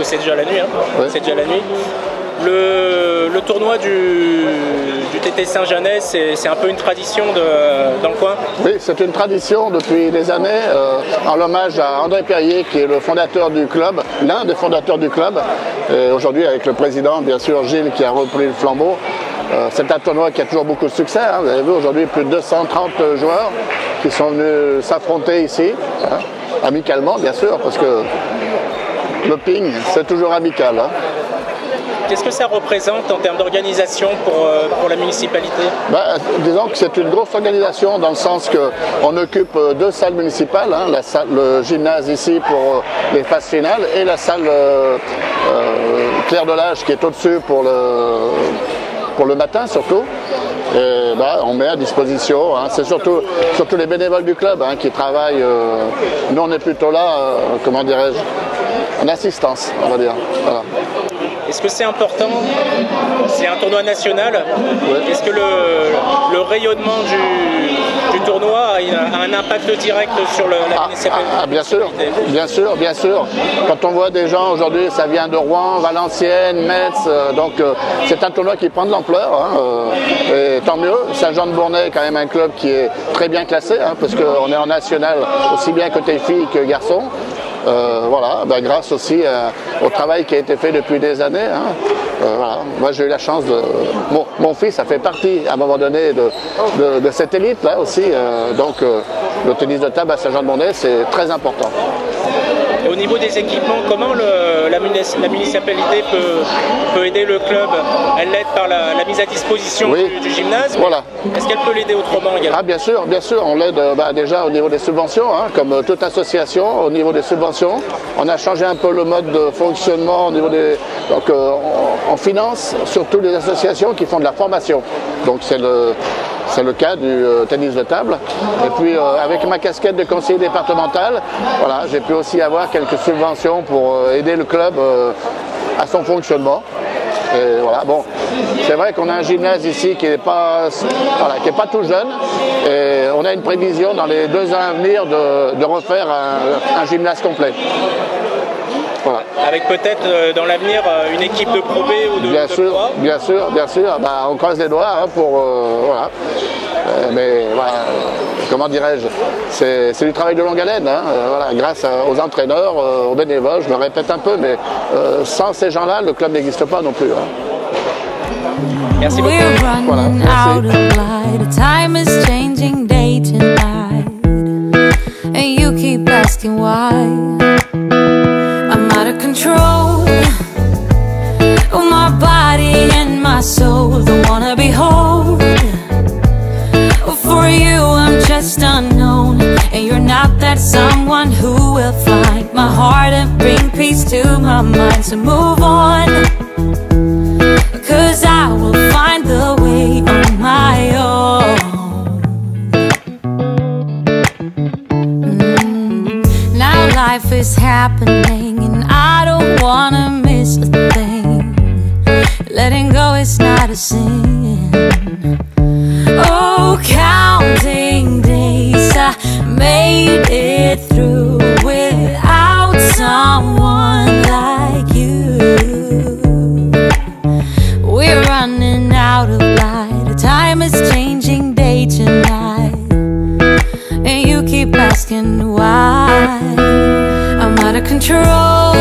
que c'est déjà la nuit. Hein. Ouais. C'est déjà la nuit. Le tournoi du TT Saint-Jeannet, c'est un peu une tradition dans le coin. Oui, c'est une tradition depuis des années, en l'hommage à André Perrier, qui est le fondateur du club, l'un des fondateurs du club. Aujourd'hui, avec le président, bien sûr, Gilles, qui a repris le flambeau. C'est un tournoi qui a toujours beaucoup de succès. Hein. Vous avez vu aujourd'hui plus de 230 joueurs qui sont venus s'affronter ici, hein, amicalement, bien sûr, parce que le ping, c'est toujours amical. Hein. Qu'est-ce que ça représente en termes d'organisation pour la municipalité? Disons que c'est une grosse organisation dans le sens qu'on occupe 2 salles municipales, hein, le gymnase ici pour les phases finales et la salle Clair de l'Âge qui est au-dessus pour le matin surtout. Et on met à disposition, hein, c'est surtout les bénévoles du club hein, qui travaillent. Nous on est plutôt là, comment dirais-je, en assistance, on va dire. Voilà. Est-ce que c'est important? C'est un tournoi national. Ouais. Est-ce que le rayonnement du tournoi a un impact direct sur la municipalité? Bien sûr, bien sûr, bien sûr. Quand on voit des gens aujourd'hui, ça vient de Rouen, Valenciennes, Metz, donc c'est un tournoi qui prend de l'ampleur. Hein, et tant mieux. Saint-Jean-de-Bournay est quand même un club qui est très bien classé, hein, parce qu'on est en national aussi bien côté filles que garçons. Voilà, grâce aussi au travail qui a été fait depuis des années. Hein. Voilà. Moi j'ai eu la chance de... Mon fils a fait partie à un moment donné de cette élite là aussi. Donc le tennis de table à Saint-Jean-de-Bournay c'est très important. Et au niveau des équipements, comment la municipalité peut aider le club? Elle l'aide par la mise à disposition du gymnase. Voilà. Est-ce qu'elle peut l'aider autrement également? Bien sûr, on l'aide déjà au niveau des subventions, hein, comme toute association, au niveau des subventions. On a changé un peu le mode de fonctionnement au niveau des... Donc on finance surtout les associations qui font de la formation. Donc c'est le cas du tennis de table. Et puis avec ma casquette de conseiller départemental, voilà, j'ai pu aussi avoir quelques subventions pour aider le club à son fonctionnement. Et voilà, bon, c'est vrai qu'on a un gymnase ici qui n'est pas tout jeune. Et on a une prévision dans les 2 ans à venir de refaire un gymnase complet. Voilà. Avec peut-être dans l'avenir une équipe de Pro B ou de Pro A. Bien sûr. On croise les doigts hein, pour voilà. Mais voilà, comment dirais-je, c'est du travail de longue haleine. Hein, voilà, grâce aux entraîneurs, aux bénévoles, je me répète un peu, mais sans ces gens-là, le club n'existe pas non plus. Hein. Merci beaucoup. Voilà, out of control of my body and my soul, don't wanna be whole. For you I'm just unknown, and you're not that someone who will find my heart and bring peace to my mind. So move on, 'cause I will find the way on my own. Now life is happening and I don't wanna miss a thing. Letting go is not a sin. Oh, counting days, I made it through without someone like you. We're running out of light, time is changing day to night, and you keep asking why. I'm out of control